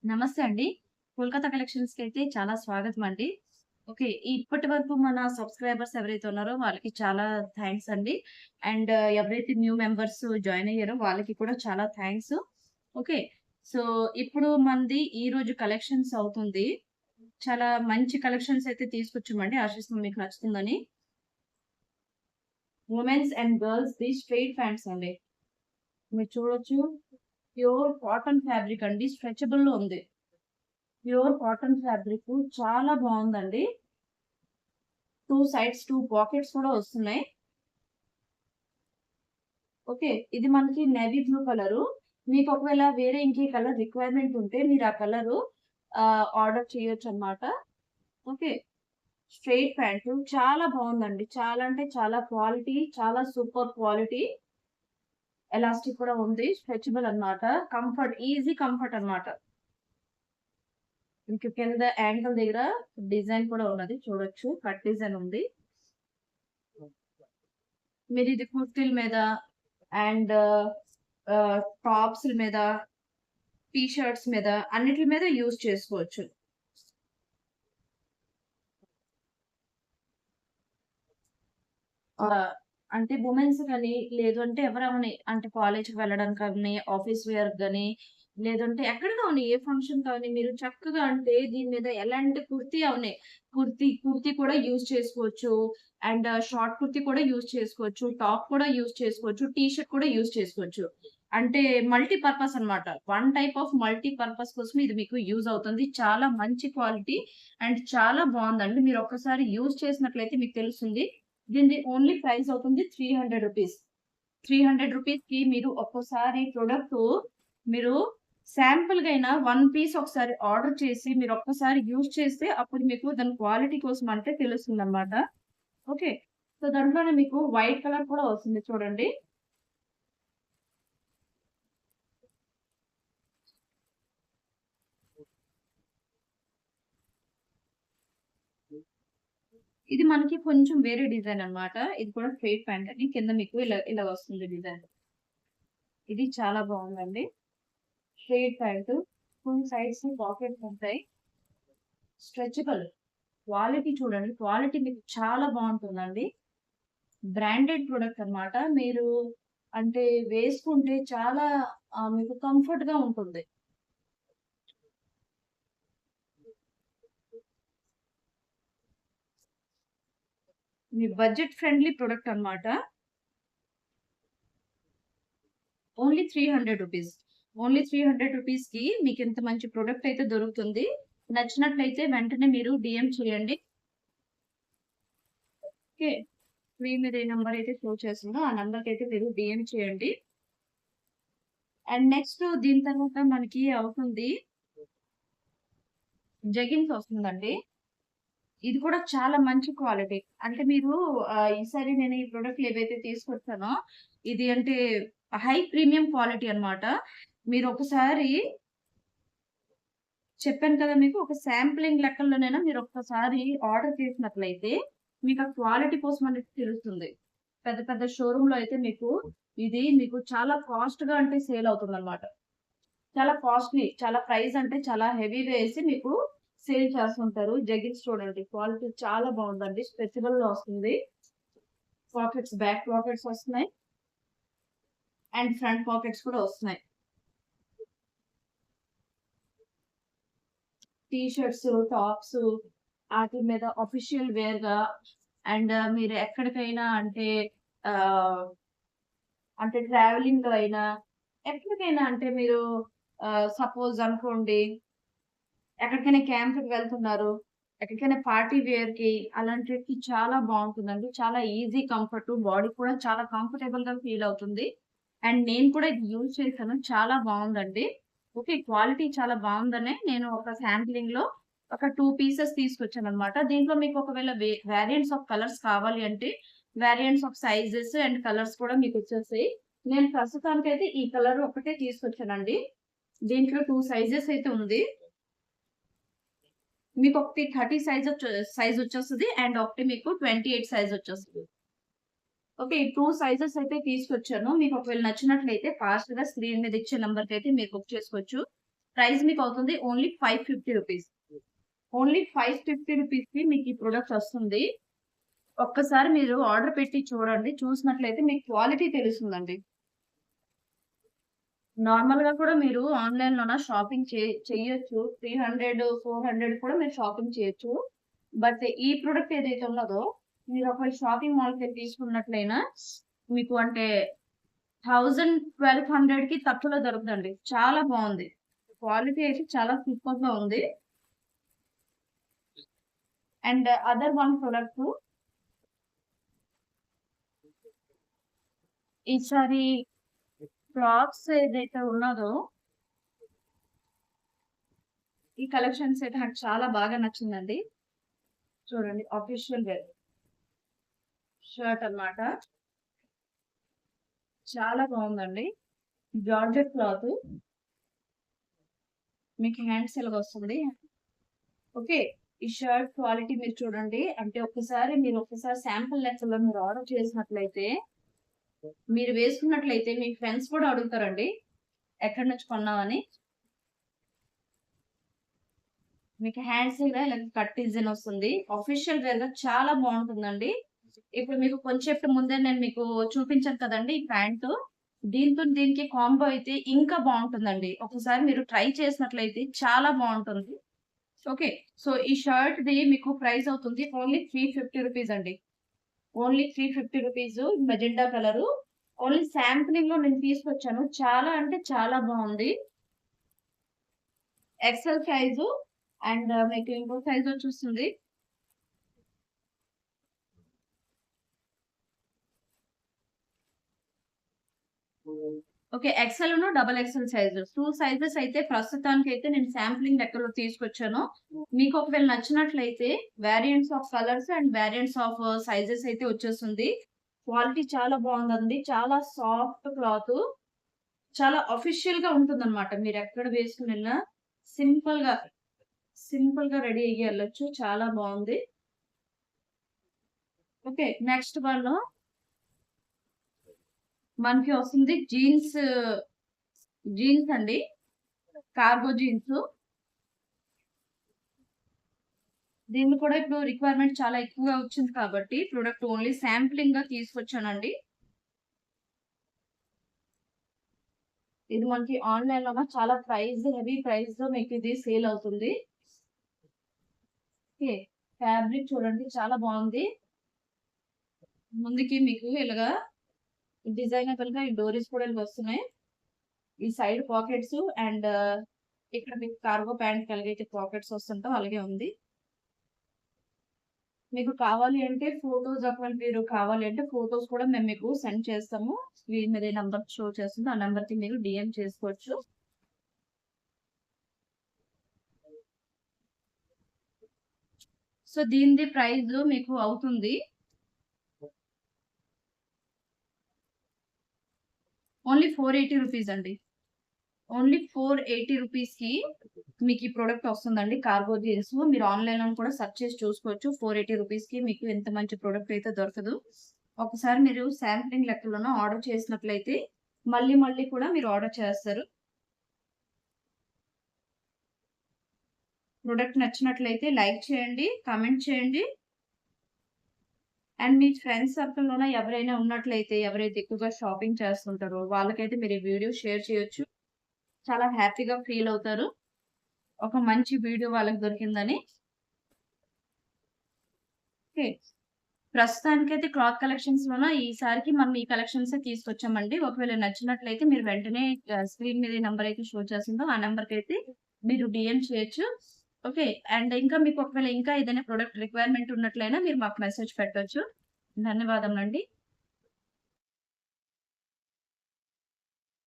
నమస్తే అండి. కోల్‌కతా కలెక్షన్స్‌కి అయితే చాలా స్వాగతం అండి. ఓకే. ఇప్పటి వరకు మన సబ్‌స్క్రైబర్స్ ఎవరైతే ఉన్నారో వాళ్ళకి చాలా థాంక్స్ అండి. అండ్ ఎవరైతే న్యూ మెంబర్స్ జాయిన్ అయ్యారో వాళ్ళకి కూడా చాలా థాంక్స్. ఓకే. సో, ఇప్పుడు మనది ఈరోజు కలెక్షన్స్ అవుతుంది. చాలా మంచి కలెక్షన్స్ అయితే తీసుకొచ్చామండి. ఆశిస్తున్నాం మీకు నచ్చుతుందని. ఉమెన్స్ అండ్ గర్ల్స్‌ది స్ట్రెయిట్ ప్యాంట్స్ అండి. మీరు చూడొచ్చు. ప్యూర్ కాటన్ ఫ్యాబ్రిక్ అండి. స్ట్రెచబుల్‌లో ఉంది. ప్యూర్ కాటన్ ఫ్యాబ్రిక్ చాలా బావుందండి. 2 సైడ్స్ 2 పాకెట్స్ కూడా వస్తున్నాయి. ఓకే. ఇది మనకి నేవీ బ్లూ కలరు. మీకు ఒకవేళ వేరే ఇంకే కలర్ రిక్వైర్‌మెంట్ ఉంటే మీరు ఆ కలరు ఆర్డర్ చేయొచ్చన్నమాట. ఓకే. స్ట్రెయిట్ ప్యాంటు చాలా బావుందండి. చాలా అంటే చాలా క్వాలిటీ, చాలా సూపర్ క్వాలిటీ. ఎలాస్టిక్ కూడా ఉంది. స్ట్రెచబుల్ అన్నమాట. కంఫర్ట్, ఈజీ కంఫర్ట్ అన్నమాట. మీకు కింద యాంకిల్ దగ్గర డిజైన్ కూడా ఉన్నది. చూడొచ్చు. కట్ డిజైన్ ఉంది. మీరిది కుర్తీల మీద అండ్ టాప్స్‌ల మీద, టీ షర్ట్స్ మీద అన్నిట్లి మీద యూజ్ చేసుకోవచ్చు. ఆహ్, అంటే వుమెన్స్ గాని, లేదు అంటే ఎవరవని అంటే కాలేజ్‌కి వెళ్ళడానికి కానీ, ఆఫీస్ వేర్‌కి గాని, లేదంటే ఎక్కడికి అవని ఏ ఫంక్షన్ కానీ మీరు చక్కగా అంటే దీని మీద ఎలాంటి కుర్తీ అవని కుర్తీ కూడా యూజ్ చేసుకోవచ్చు. అండ్ షార్ట్ కుర్తీ కూడా యూజ్ చేసుకోవచ్చు. టాప్ కూడా యూజ్ చేసుకోవచ్చు. టీ షర్ట్ కూడా యూజ్ చేసుకోవచ్చు. అంటే మల్టీ పర్పస్ అన్నమాట. One type of multi purpose కోసం ఇది మీకు యూజ్ అవుతుంది. చాలా మంచి క్వాలిటీ అండ్ చాలా బావుందండి. మీరు ఒక్కసారి యూజ్ చేసినట్లయితే మీకు తెలుస్తుంది. దీనిది ఓన్లీ ప్రైస్ అవుతుంది రూ. 300. రూపీస్‌కి మీరు ఒక్కోసారి ప్రొడక్టు మీరు శాంపుల్‌గా అయినా 1 పీస్ ఒకసారి ఆర్డర్ చేసి మీరు ఒక్కసారి యూజ్ చేస్తే అప్పుడు మీకు దాని క్వాలిటీ కోసం అంటే తెలుస్తుందన్నమాట. ఓకే. సో, దాంట్లోనే మీకు వైట్ కలర్ కూడా వస్తుంది చూడండి. ఇది మనకి కొంచెం వేరే డిజైన్ అన్నమాట. ఇది కూడా స్ట్రెయిట్ ప్యాంట్ అని కింద మీకు ఇలా ఇలా వస్తుంది డిజైన్. ఇది చాలా బావుందండి. Straight pant. 2 సైడ్స్ పాకెట్స్ ఉంటాయి. స్ట్రెచబుల్. క్వాలిటీ చూడండి. క్వాలిటీ మీకు చాలా బావుంటుందండి. బ్రాండెడ్ ప్రొడక్ట్ అన్నమాట. మీరు అంటే వేసుకుంటే చాలా మీకు కంఫర్ట్‌గా ఉంటుంది. మీ బడ్జెట్ ఫ్రెండ్లీ ప్రొడక్ట్ అన్నమాట. Only 300 rupees. ఓన్లీ 300 రూపీస్‌కి మీకింత మంచి ప్రొడక్ట్ అయితే దొరుకుతుంది. నచ్చినట్లయితే వెంటనే మీరు డీఎం చేయండి. ఓకే. స్క్రీన్ మీద ఏ నంబర్ అయితే షో చేస్తుందో ఆ నంబర్‌కైతే మీరు డీఎం చేయండి. అండ్ నెక్స్ట్ దీని తర్వాత మనకి అవుతుంది జెగిన్స్ వస్తుందండి. ఇది కూడా చాలా మంచి క్వాలిటీ. అంటే మీరు ఈసారి నేను ఈ ప్రొడక్ట్‌లు ఏవైతే తీసుకొచ్చానో, ఇది అంటే హై ప్రీమియం క్వాలిటీ అన్నమాట. మీరొకసారి చెప్పాను కదా మీకు, ఒక శాంప్లింగ్ లెక్కల్లోనైనా మీరొక్కసారి ఆర్డర్ చేసినట్లయితే, మీకు ఆ క్వాలిటీ కోసం అనేది తెలుస్తుంది. పెద్ద పెద్ద షోరూమ్‌లో అయితే మీకు ఇది మీకు చాలా కాస్ట్‌గా అంటే సేల్ అవుతుందన్నమాట. చాలా కాస్ట్‌లీ. చాలా ప్రైస్ అంటే చాలా హెవీగా ఏసి మీకు సేల్ చేస్తుంటారు. జెగిన్స్ చూడండి. క్వాలిటీ చాలా బావుందండి. స్ట్రెచబుల్‌లో వస్తుంది. పాకెట్స్ బ్యాక్ పాకెట్స్ వస్తున్నాయి. అండ్ ఫ్రంట్ పాకెట్స్ కూడా వస్తున్నాయి. టీ షర్ట్స్, టాప్స్ ఆటిల మీద అఫీషియల్ వేర్‌గా అండ్ మీరు ఎక్కడికైనా అంటే ఆహ్, అంటే ట్రావెలింగ్‌లో అయినా, ఎక్కడికైనా అంటే మీరు సపోజ్ అనుకోండి ఎక్కడికైనా క్యాంప్‌కి వెళ్తున్నారు. ఎక్కడికైనా పార్టీ వేర్‌కి అలాంటిటికి చాలా బావుంటుందండి. చాలా ఈజీ కంఫర్ట్. బాడీ కూడా చాలా కంఫర్టబుల్‌గా ఫీల్ అవుతుంది. అండ్ నేను కూడా ఇది యూజ్ చేశాను. చాలా బావుందండి. ఓకే. క్వాలిటీ చాలా బావుందనే నేను ఒక శాంప్లింగ్‌లో ఒక 2 పీసెస్ తీసుకొచ్చాననమాట. దీంట్లో మీకు ఒకవేళ వేరియంట్స్ ఆఫ్ కలర్స్ కావాలి అంటే variants of sizes and colours కూడా మీకొచ్చేసాయి. నేను ప్రస్తుతానికైతే ఈ కలర్ ఒకటే తీసుకొచ్చానండి. దీంట్లో 2 సైజెస్ అయితే ఉంది. మీకొకటి 30 సైజొచ్చేస్తది. అండ్ ఒకటి మీకు 28 సైజొచ్చేస్తది. ఓకే. ఈ 2 సైజెస్ అయితే తీసుకొచ్చాను. మీకు ఒకవేళ నచ్చినట్లయితే ఫాస్ట్‌గా స్క్రీన్ మీద ఇచ్చే నంబర్‌కైతే మీరు బుక్ చేసుకోవచ్చు. ప్రైస్ మీకు అవుతుంది ఓన్లీ 550 రూపీస్. ఓన్లీ 550 రూపీస్ కి మీకు ఈ ప్రొడక్ట్ వస్తుంది. ఒక్కసారి మీరు ఆర్డర్ పెట్టి చూడండి. చూసినట్లయితే మీకు క్వాలిటీ తెలుస్తుందండి. నార్మల్‌గా కూడా మీరు ఆన్‌లైన్‌లోన షాపింగ్ చెయ్యొచ్చు. 300, 400 కూడా మీరు షాపింగ్ చేయొచ్చు. బట్ ఈ ప్రొడక్ట్ ఏదైతే ఉన్నదో మీరు ఒకవేళ షాపింగ్ మాల్‌కెళ్ళి తీసుకున్నట్లయినా మీకు అంటే 1000, 1200కి తక్కువలో దొరుకుతండి. చాలా బావుంది. క్వాలిటీ అయితే చాలా సూపర్‌గా ఉంది. అండ్ అదర్ వన్ ప్రొడక్ట్ ఈసారి ఫ్రాక్స్ ఏదైతే ఉన్నదో ఈ కలెక్షన్స్ అయితే నాకు చాలా బాగా నచ్చిందండి. చూడండి ఆఫీషియల్ వేర్ షర్ట్ అన్నమాట. చాలా బాగుందండి. జార్జెట్ క్లాత్ మీకు హ్యాండ్స్ ఎలాగొస్తుంది. ఓకే. ఈ షర్ట్ క్వాలిటీ మీరు చూడండి. అంటే ఒక్కసారి శాంపుల్ లెక్కలో మీరు ఆర్డర్ చేసినట్లయితే మీరు వేసుకున్నట్లయితే మీ ఫ్రెండ్స్ కూడా అడుగుతారండి ఎక్కడి నుంచి కొన్నావని. మీకు హ్యాండ్స్ ఇలా కట్ డిజైన్ వస్తుంది. ఆఫీషియల్ వేర్ గా చాలా బాగుంటుందండి. ఇప్పుడు మీకు కొంచెం ముందే నేను మీకు చూపించాను కదండి ఈ ప్యాంటు. దీంతో దీనికి కాంబో అయితే ఇంకా బాగుంటుందండి. ఒకసారి మీరు ట్రై చేసినట్లయితే చాలా బాగుంటుంది. ఓకే. సో ఈ షర్ట్ ది మీకు ప్రైస్ అవుతుంది ఓన్లీ 350 రూపీస్ అండి. Only 350 rupees magenta colour. Only sampling లో నేను తీసుకొచ్చాను. చాలా అంటే చాలా బాగుంది. ఎక్సెల్ సైజు అండ్ మీకు ఇంకో సైజ్ వచ్చేస్తుంది. Okay. XL double XL size 2 sizes అయితే ప్రస్తుతానికి అయితే నేను శాంప్లింగ్ లెక్కలో తీసుకొచ్చాను. మీకు ఒకవేళ నచ్చినట్లయితే variants of colours and variants of sizes అయితే వచ్చేస్తుంది. క్వాలిటీ చాలా బాగుందండి. చాలా సాఫ్ట్ క్లాత్. చాలా అఫీషియల్ గా ఉంటుందన్నమాట. మీరు ఎక్కడ వేసుకుని వెళ్ళినా సింపుల్ గా సింపుల్ గా రెడీ అయ్యి వెళ్ళొచ్చు. చాలా బాగుంది. ఓకే. నెక్స్ట్ వన్ మనకి వస్తుంది జీన్స్ అండి. Cargo jeans. దీన్ని కూడా ఇప్పుడు రిక్వైర్మెంట్ చాలా ఎక్కువగా వచ్చింది కాబట్టి ప్రొడక్ట్ ఓన్లీ శాంప్లింగ్ గా తీసుకొచ్చానండి. ఇది మనకి ఆన్లైన్ లో చాలా హెవీ ప్రైస్ లో మీకు ఇది సేల్ అవుతుంది. ఓకే. ఫ్యాబ్రిక్ చూడండి చాలా బాగుంది. ముందుకి మీకు ఇలాగా డిజైనబుల్ గా ఈ డోరీస్ కూడా వస్తున్నాయి. ఈ సైడ్ పాకెట్స్ అండ్ ఇక్కడ మీకు కార్గో ప్యాంట్ కలిగైతే పాకెట్స్ వస్తుంటాం అలాగే ఉంది. మీకు కావాలి అంటే ఫోటోస్ ఒకవేళ మీరు కావాలి అంటే ఫోటోస్ కూడా మేము మీకు సెండ్ చేస్తాము. స్క్రీన్ మీద నంబర్ షో చేస్తుంది. ఆ నంబర్ కి మీరు డిఎం చేసుకోవచ్చు. సో దీని ప్రైస్ మీకు అవుతుంది ఓన్లీ 480 రూపీస్ అండి. ఓన్లీ 480 రూపీస్ కి మీకు ఈ ప్రొడక్ట్ వస్తుందండి. కార్గో జీన్స్ మీరు ఆన్లైన్ లో కూడా సెర్చ్ చేసి చూసుకోవచ్చు. 480 రూపీస్ కి మీకు ఎంత మంచి ప్రొడక్ట్ అయితే దొరకదు. ఒకసారి మీరు శాంప్లింగ్ లెక్కలోనో ఆర్డర్ చేసినట్లయితే మళ్ళీ మళ్ళీ కూడా మీరు ఆర్డర్ చేస్తారు. ప్రొడక్ట్ నచ్చినట్లయితే లైక్ చేయండి, కామెంట్ చేయండి. అండ్ మీ ఫ్రెండ్స్ సర్కిల్‌లోన ఎవరైనా ఉన్నట్లయితే ఎవరైతే ఎక్కువగా షాపింగ్ చేస్తుంటారో వాళ్ళకైతే మీరు ఈ వీడియో షేర్ చేయొచ్చు. చాలా హ్యాపీగా ఫీల్ అవుతారు. ఒక మంచి వీడియో వాళ్ళకి దొరికిందని. ఓకే. ప్రస్తుతానికైతే క్లాత్ కలెక్షన్స్ లోన ఈసారికి మనం ఈ కలెక్షన్స్ తీసుకొచ్చామండి. ఒకవేళ నచ్చినట్లయితే మీరు వెంటనే స్క్రీన్ మీద నంబర్ అయితే షో చేస్తుందో ఆ నంబర్‌కి అయితే మీరు డీఎం చేయొచ్చు. ఓకే. అండ్ ఇంకా మీకు ఒకవేళ ఇంకా ఏదైనా ప్రొడక్ట్ రిక్వైర్మెంట్ ఉన్నట్లయినా మీరు మాకు మెసేజ్ పెట్టొచ్చు. ధన్యవాదములండి.